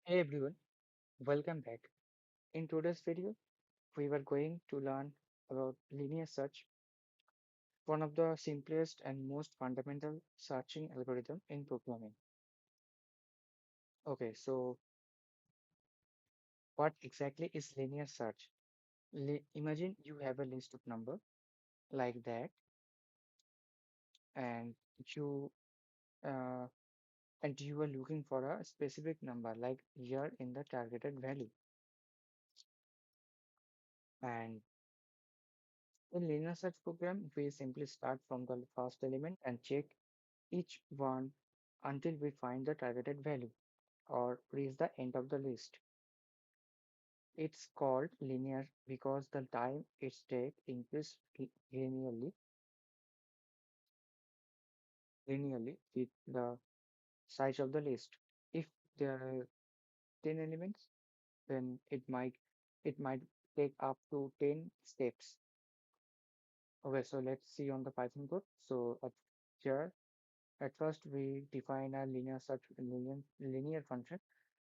Hey everyone, welcome back. In today's video, we were going to learn about linear search, one of the simplest and most fundamental searching algorithm in programming. Okay, so what exactly is linear search? Imagine you have a list of number like that, and you uh, you are looking for a specific number like here in the targeted value. And in linear search program, we simply start from the first element and check each one until we find the targeted value or reach the end of the list. It's called linear because the time it takes increases linearly with the size of the list. If there are 10 elements, then it might take up to 10 steps. Okay, so let's see on the Python code. So here at first we define a linear function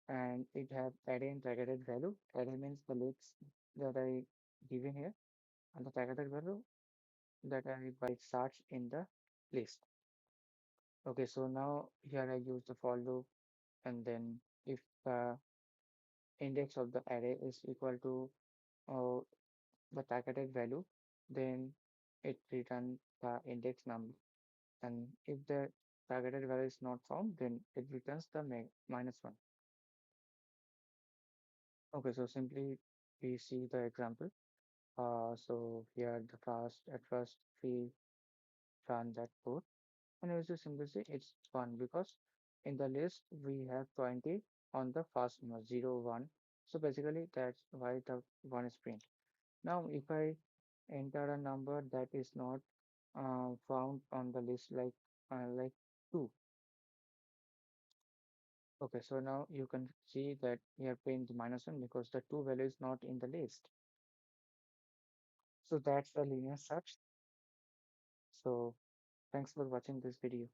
and it have array and targeted value. Array means the lists that I given here, and the targeted value that I by search in the list. Okay, so now here I use the for loop, and then if the index of the array is equal to uh, the targeted value, then it return the index number, and if the targeted value is not found, then it returns the minus one. Okay, so simply we see the example. So here at first we run that code, and we just simply say it's one because in the list we have 20 on the first number 0, 1. So basically that's why the one is print. Now if I enter a number that is not found on the list like 2. Okay, so now you can see that here print the minus 1 because the 2 value is not in the list. So that's the linear search. So thanks for watching this video.